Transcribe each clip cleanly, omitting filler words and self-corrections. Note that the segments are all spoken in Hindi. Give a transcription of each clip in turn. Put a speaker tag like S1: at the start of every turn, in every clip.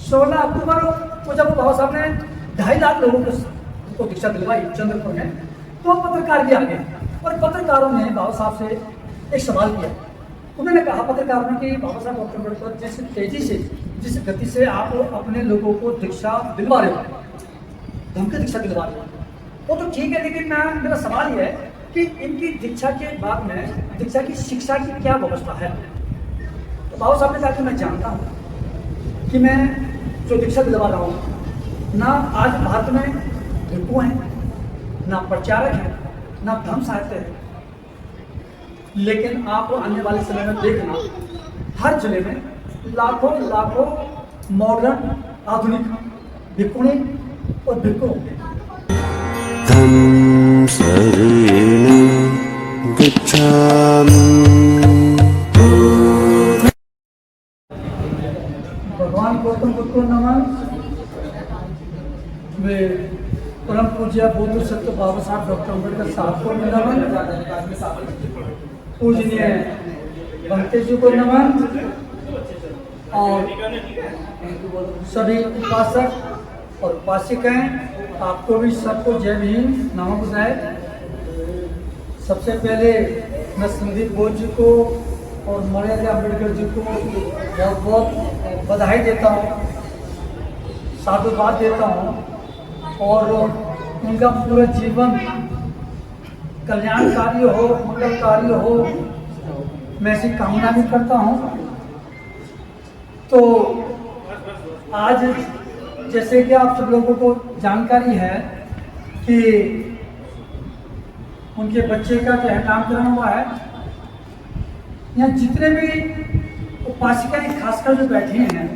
S1: 16 अक्टूबर को जब बाबा साहब ने 2.5 लाख लोगों को दीक्षा दिलवाई चंद्रपुर में, तो पत्रकार भी आ गए और पत्रकारों ने बाबा साहब से एक सवाल किया। उन्होंने कहा पत्रकारों ने कि बाबा साहब डॉक्टर अम्बेडकर जिस तेजी से, जिस गति से आप अपने लोगों को दीक्षा दिलवा रहे हो, धर्म की दीक्षा दिलवा रहे हो, वो तो ठीक है, लेकिन मेरा सवाल ये है कि इनकी दीक्षा के बाद में दीक्षा की शिक्षा की क्या व्यवस्था है। तो बाबा साहब ने कहा कि मैं जानता हूँ कि मैं जो दीक्षा दिलवा रहा हूँ, ना आज भारत में भिक्षु हैं, ना प्रचारक हैं, ना धर्म साहित्य है, लेकिन आप आने वाले समय में देखना हर जिले में लाखों लाखों मॉडर्न आधुनिक भिक्षुणी और भिक्षु होंगे। भगवान गौतम बुद्ध को नमन। वे परम पूज्य बुद्ध सत्य बाबा साहब डॉक्टर अम्बेडकर साहब को नमन। पूजनीय भक्ति जी को नमन और सभी उपासक और उपासिकाएं, आपको भी सबको जय भीम, नमो बुधाय। सबसे पहले मैं संदीप बोस जी को और मर्यादा अम्बेडकर जी को बहुत बहुत बधाई देता हूँ, साधुवाद देता हूँ और उनका पूरा जीवन कल्याणकारी हो, मंगलकारी हो, मैं ऐसी कामना भी करता हूँ। तो आज जैसे कि आप सब लोगों को जानकारी है कि उनके बच्चे का जो है नामकरण हुआ है, यहाँ जितने भी उपासिकाएं खासकर जो बैठे हैं,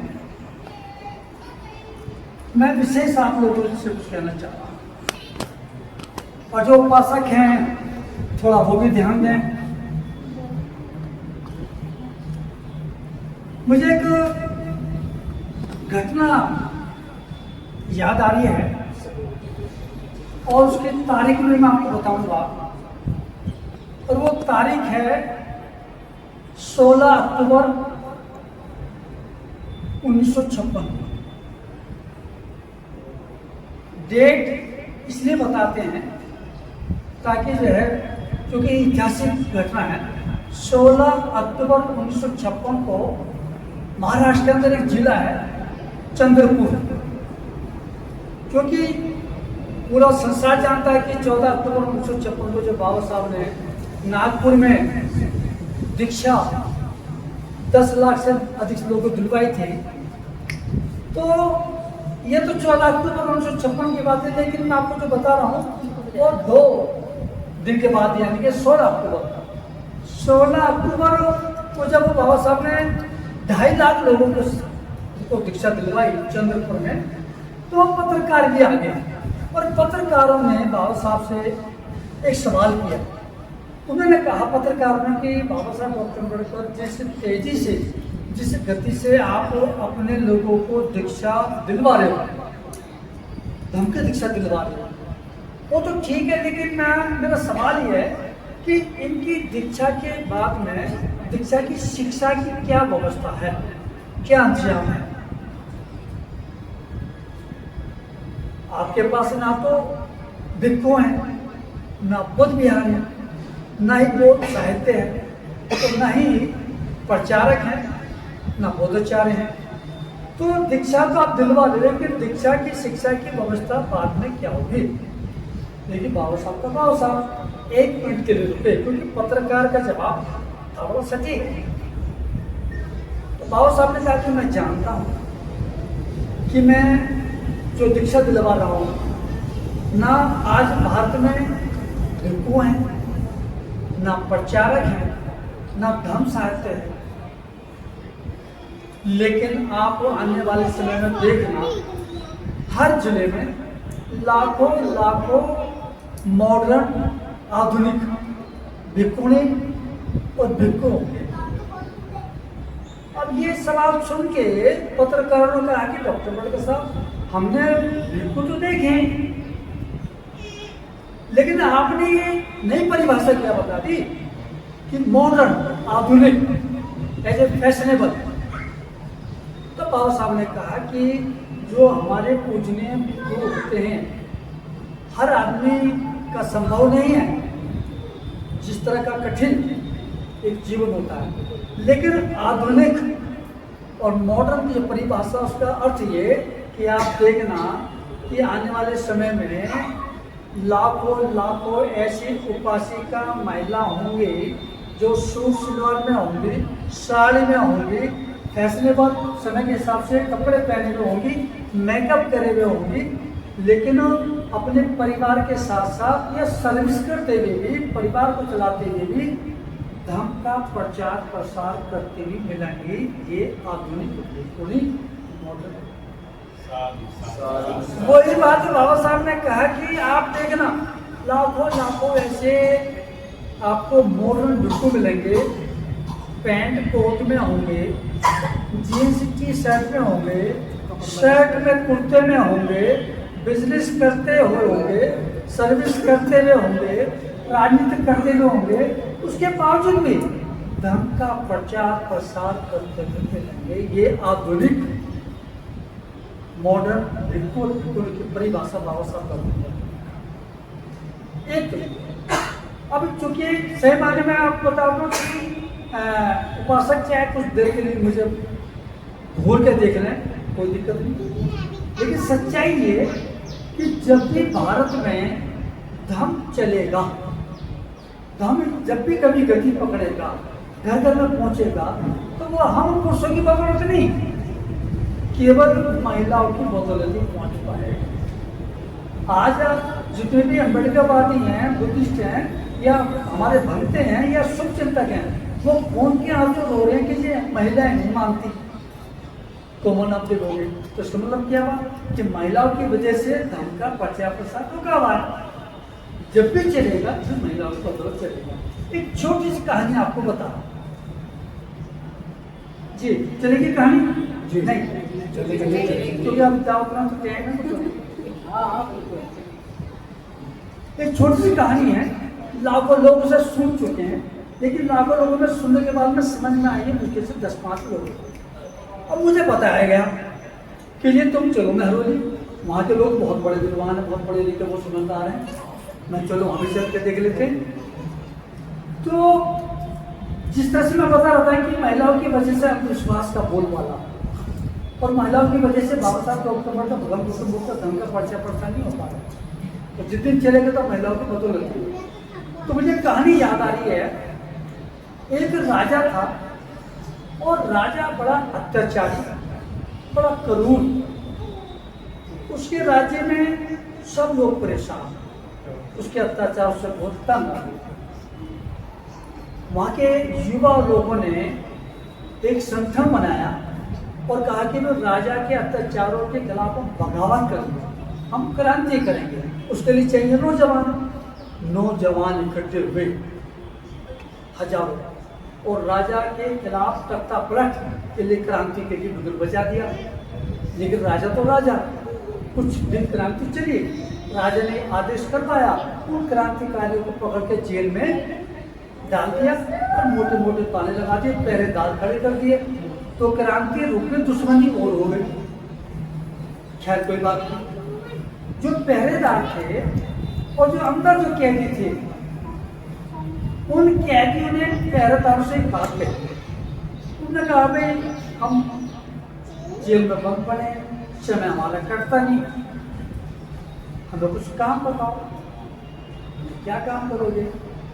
S1: मैं विशेष आप लोगों से कुछ कहना चाहता हूँ, और जो उपासक हैं थोड़ा वो भी ध्यान दें। मुझे एक घटना याद आ रही है और उसकी तारीख में मैं आपको बताऊंगा, और वो तारीख है 16 अक्टूबर 1956। डेट इसलिए बताते हैं ताकि जो है, क्योंकि ऐतिहासिक घटना है। 16 अक्टूबर 1956 को महाराष्ट्र के अंदर एक जिला है चंद्रपुर, क्योंकि पूरा संसार जानता है कि 14 अक्टूबर 1956 को जो बाबा साहब ने नागपुर में दीक्षा 10 लाख से अधिक लोगों को दिलवाई थी। तो ये तो 14 अक्टूबर 1956 की बात है, लेकिन मैं आपको जो बता रहा हूँ वो 2 दिन के बाद, यानी कि 16 अक्टूबर को जब बाबा साहब ने 2.5 लाख लोगों को दीक्षा दिलवाई चंद्रपुर में, तो पत्रकार भी आ गए और पत्रकारों ने बाबा साहब से एक सवाल किया। उन्होंने कहा पत्रकारों ने कि बाबा साहब डॉक्टर अम्बेडकर जिस तेजी से, जिस गति से आप अपने लोगों को दीक्षा दिलवा रहे हो, धर्म की दीक्षा दिलवा रहे हो, वो तो ठीक है, लेकिन मेरा सवाल ये है कि इनकी दीक्षा के बाद में दीक्षा की शिक्षा की क्या व्यवस्था है, क्या इंतजाम है। आपके पास ना तो भिक्षु हैं, ना बुद्ध विहार है, ना ही बौद्ध साहित्य है, तो ना ही प्रचारक हैं, ना बौद्धाचार्य हैं। तो दीक्षा तो आप दिलवा दे, लेकिन दीक्षा की शिक्षा की व्यवस्था बाद में क्या होगी। लेकिन बाबा साहब का बाबा साहब 1 मिनट के लिए रुके, क्योंकि पत्रकार का जवाब था वो सटीक। तो बाबा साहब ने कहा कि मैं जानता हूँ कि मैं जो दीक्षा दिलवा रहा हूँ, ना आज भारत में भिक्षु हैं, ना प्रचारक हैं, ना धर्म साहित्य है, लेकिन आप आने वाले समय में देखना हर जिले में लाखों लाखों मॉडर्न आधुनिक भिक्षुणी और भिक्षु होंगे। अब ये सवाल सुन के पत्रकारों ने कहा कि डॉक्टर अम्बेडकर साहब, हमने भिक्षु तो देखे, लेकिन आपने ये नई परिभाषा क्या बता दी कि मॉडर्न आधुनिक एज ए फैशनेबल। तो तब बाबा साहब ने कहा कि जो हमारे पूजनीय गुरु होते हैं, हर आदमी का संभव नहीं है जिस तरह का कठिन एक जीवन होता है, लेकिन आधुनिक और मॉडर्न की परिभाषा, उसका अर्थ ये कि आप देखना कि आने वाले समय में लाखों लाखों ऐसी उपासिका महिला होंगी जो सूट सलवार में होंगी, साड़ी में होंगी, फैशनेबल समय के हिसाब से कपड़े पहने हुए होंगी, मेकअप करे हुए होंगी, लेकिन अपने परिवार के साथ साथ या सर्विस करते हुए भी, परिवार को चलाते हुए भी धर्म का प्रचार प्रसार करते हुए मिलेंगे। ये आधुनिक मॉडल। वही बात बाबा साहब ने कहा कि आप देखना लाखों लाखों ऐसे आपको मॉडर्न बिल्कुल मिलेंगे, पैंट कोट में होंगे, जीन्स टी शर्ट में होंगे, शर्ट में कुर्ते में होंगे, बिजनेस करते हुए होंगे, सर्विस करते हुए होंगे, राजनीति करते हुए होंगे, उसके बावजूद भी धर्म का प्रचार प्रसार करते हुए मिलेंगे। ये आधुनिक मॉडर्न बिल्कुल की परिभाषा बाबा साहब करते हैं। एक अब चूंकि सही मायने में आपको बता दूं कि उपासक चाहे कुछ देर के लिए मुझे घूर के देख लें, कोई दिक्कत नहीं, लेकिन सच्चाई ये कि जब भी भारत में धर्म चलेगा, धर्म जब भी कभी गति पकड़ेगा, घर घर में पहुंचेगा, तो वो हम पुरुषों की बदौलत नहीं, केवल महिलाओं की बदौलत ही पहुंच पाए। आज आप जितने भी अम्बेडकरवादी हैं, बुद्धिस्ट हैं, या हमारे भक्ते हैं या शुभ चिंतक हैं, वो फोन के हाथ जो रो रहे हैं कि ये महिलाएं नहीं मानती, कॉमन आप देखोगे तो इसका मतलब क्या हुआ कि महिलाओं की वजह से धर्म का प्रचार प्रसार रुका हुआ है। जब भी चलेगा तो महिलाओं का बदौलत चलेगा। एक छोटी सी कहानी आपको बता जी, चलेगी कहानी? जी नहीं चलेगी, क्योंकि आप जाओ एक छोटी सी कहानी है, लाखों लोग उसे सुन चुके हैं, लेकिन लाखों लोगों में सुनने के बाद में समझ में आई है मुझे से 10-5 लोग। अब मुझे बताया गया कि ये तुम चलो मेहरौली, वहाँ के लोग बहुत बड़े विद्वान हैं, बहुत पढ़े लिखे, वो समझदार हैं, मैं चलो हम भी चल के देख लेते हैं। तो जिस तरह से मैं बता रहा था कि महिलाओं की वजह से अंधविश्वास का बोलबाला, और महिलाओं की वजह से बाबा साहब का अक्टूबर का भगवान गौतम बुद्ध का धर्म का पर्चा प्रसार नहीं हो पा रहा, तो जिस दिन चलेगा तो महिलाओं की बदौलत है। तो मुझे कहानी याद आ रही है, एक राजा था और राजा बड़ा अत्याचारी, बड़ा करूण, उसके राज्य में सब लोग परेशान, उसके अत्याचार से बहुत तंग आ गए। वहाँ के युवा लोगों ने एक संगठन बनाया और कहा कि वो राजा के अत्याचारों के खिलाफ हम बगावत करेंगे, हम क्रांति करेंगे, उसके लिए चाहिए नौजवान इकट्ठे हुए हजारों, और राजा के खिलाफ तख्ता पलट के लिए क्रांति के लिए बिगुल बजा दिया। लेकिन राजा तो राजा, कुछ दिन क्रांति चली, राजा ने आदेश कर पाया, उन क्रांतिकारियों को पकड़ के जेल में डाल दिया और मोटे मोटे ताले लगा दिए, पहरेदार खड़े कर दिए, तो क्रांति रुकने दुश्मनी और हो गई। खैर कोई बात नहीं, जो पहरेदार थे और जो अंदर जो कैदी थे, उन कैदियों ने पहरेदारों से एक बात कही, उन्होंने कहा भाई हम जेल में बंद पड़े, समय हमारा कटता नहीं, हमें कुछ काम बताओ, क्या काम करोगे?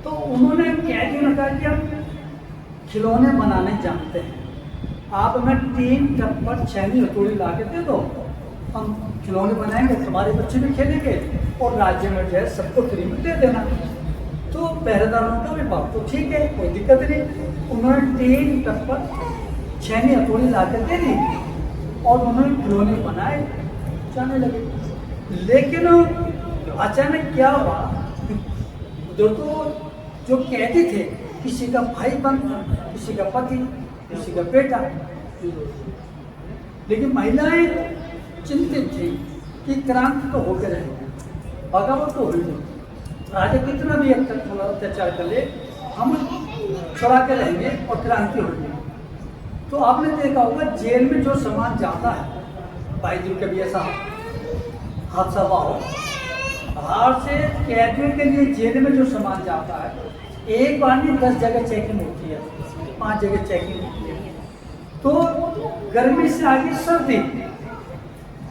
S1: तो उन्होंने कैदियों ने कहा कि हम खिलौने बनाने जानते हैं, आप हमें 3 टप्पर छैनी हथौड़ी ला के दे दो, हम खिलौने बनाएंगे, तुम्हारे बच्चे भी खेलेंगे और राज्य में जो है सबको फ्री में दे देना। तो पहरेदारों का भी बात तो ठीक है, कोई दिक्कत नहीं। उन्होंने 3 टप्पर छैनी हथौड़ी ला के दे दी और उन्होंने खिलौने बनाए, जाने लगे। लेकिन अचानक क्या हुआ, जो कैदी थे, किसी का भाई बंद था, किसी का पति, किसी का बेटा, लेकिन महिलाएं चिंतित थी कि क्रांति तो होकर रहेगी, बगावत तो हुई, राजा कितना भी अत्याचार कर ले, हम छुड़ा के रहेंगे और क्रांति होगी। तो आपने देखा होगा जेल में जो सामान जाता है, भाई जी कभी ऐसा हादसा हुआ हो, बाहर से कैदियों के लिए जेल में जो सामान जाता है, एक बार में 10 जगह चेकिंग होती है, 5 जगह चेकिंग होती है। तो गर्मी से आगे सर्दी,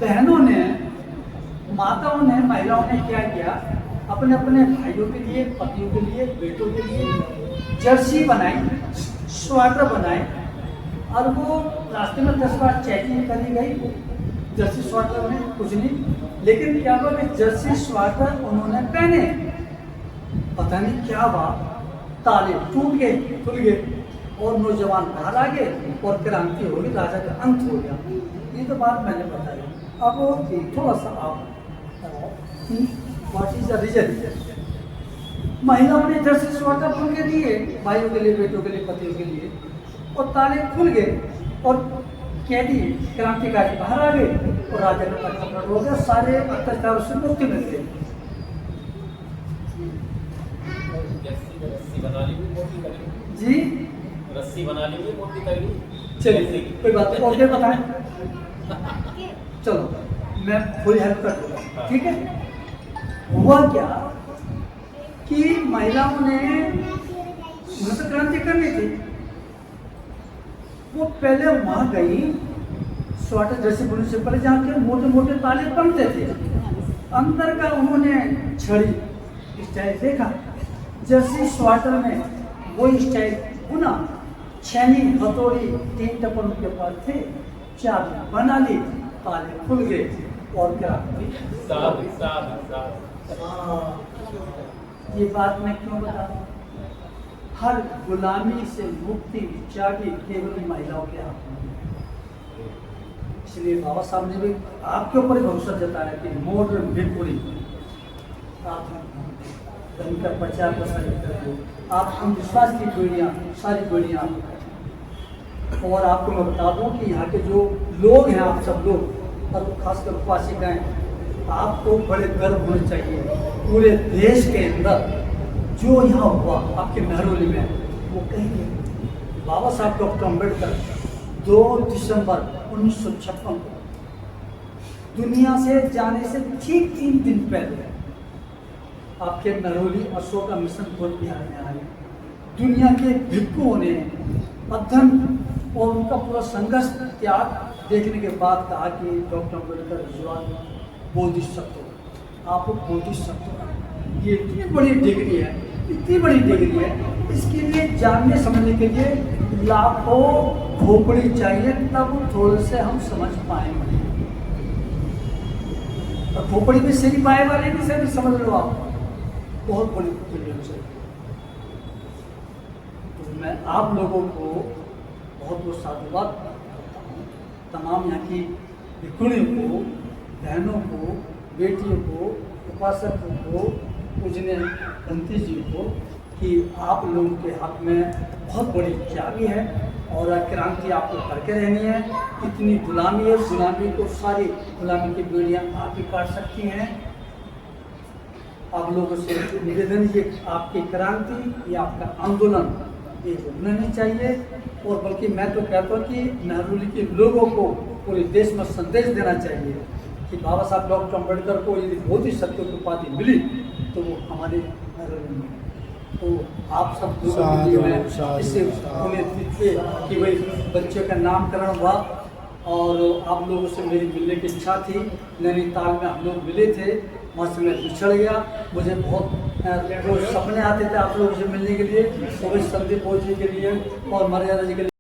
S1: बहनों ने, माताओं ने, महिलाओं ने क्या किया, अपने अपने भाइयों के लिए, पतियों के लिए, बेटों के लिए जर्सी बनाई, स्वेटर बनाए, और वो रास्ते में 10 बार चेकिंग करी गई। जर्सी स्वेटर में कुछ नहीं, लेकिन क्या हुआ कि जर्सी स्वेटर उन्होंने पहने, पता नहीं क्या हुआ, ताले टूट गए, खुल गए और नौजवान बाहर आ गए और क्रांति हो गई, राजा का अंत हो गया। ये तो बात मैंने बताई। अब थोड़ा सा आप व्हाट इज द रीजन। महिलाओं ने जर्सी स्वेटर खुल के दिए, भाइयों के लिए, बेटों के लिए, पतियों के लिए, और ताले खुल गए और कैदी क्रांतिकारी बाहर आ गए और राजा का पट्टा हो गया, सारे अत्याचारों से मुक्ति मिल गई। जी
S2: रस्सी बना ली हुई, मोटी कर ली।
S1: चलिए कोई बात नहीं, और क्या बताएं। चलो मैं फुल हेल्प कर दूंगा, ठीक है। हुआ क्या कि महिलाओं ने, उन्हें तो क्रांति करनी थी, वो पहले वहां गई, स्वेटर जैसे बुनने से पहले जहाँ के मोटे मोटे ताले बनते थे, अंदर का उन्होंने छड़ी स्टाइल देखा, जर्सी स्वेटर में वो स्टाइल बुना, छेनी हथौड़ी 3 टप्पन के पास थे, चाबी बना ली, ताले खुल गए और क्या ये बात मैं क्यों बता रहा हूँ, हर गुलामी से मुक्ति चाबी केवल महिलाओं के हाथ में। इसलिए बाबा साहब ने भी आपके ऊपर भरोसा जताया कि मॉडर्न विक्टोरी आप धर्म का प्रचार प्रसार करेंगे, आप अंधविश्वास की गोलियाँ, सारी गोलियाँ। और आपको मैं बता दूं कि यहाँ के जो लोग हैं, आप सब लोग, और खासकर उपासिकाएं, आपको बड़े गर्व होने चाहिए। पूरे देश के अंदर जो यहाँ हुआ आपके महरौली में, वो कहेंगे बाबा साहब डॉक्टर अम्बेडकर 2 दिसंबर 1956 को दुनिया से जाने से ठीक 3 दिन पहले आपके महरौली अशोका मिशन कोट बिहार में आए। दुनिया के भिक्षुओं ने अध्ययन और उनका पूरा संघर्ष त्याग देखने के बाद कहा कि डॉक्टर अम्बेडकर युवा बोधिसत्व, आप बोधिसत्व, ये इतनी बड़ी डिग्री है, इतनी बड़ी डिग्री है, इसके लिए जानने समझने के लिए लाखों खोपड़ी चाहिए, तब थोड़े से हम समझ पाएंगे। और खोपड़ी में सही पाए वाले नहीं, सही समझ लो आप, बहुत बड़ी खोपड़ी है। तो मैं आप लोगों को बहुत बहुत साधुवाद करता हूँ, तमाम यहाँ की भिक्षुणियों को, बहनों को, बेटियों को, उपासकों को, पूजने बंती जी को, कि आप लोगों के हाथ में बहुत बड़ी चाबी है और क्रांति आपको करके रहनी है। इतनी गुलामी है, गुलामी को, सारी गुलामी की बेड़ियाँ आप ही काट सकती हैं। आप लोगों से निवेदन, ये आपकी क्रांति, ये आपका आंदोलन, ये रुकना नहीं चाहिए। और बल्कि मैं तो कहता हूँ कि महरौली के लोगों को पूरे देश में संदेश देना चाहिए कि बाबा साहब डॉक्टर अम्बेडकर को यदि बोधिसत्व की उपाधि मिली तो वो हमारे महरौली में। तो आप सब इससे उम्मीद कि भाई बच्चे का नामकरण हुआ और आप लोगों से मेरी मिलने की इच्छा थी। नैनीताल में हम लोग मिले थे, वहाँ से मैं बिछड़ गया। मुझे बहुत रोज सपने आते थे आप लोगों से मिलने के लिए, सुबह संदीप जी के लिए और मर्यादा जी के लिए।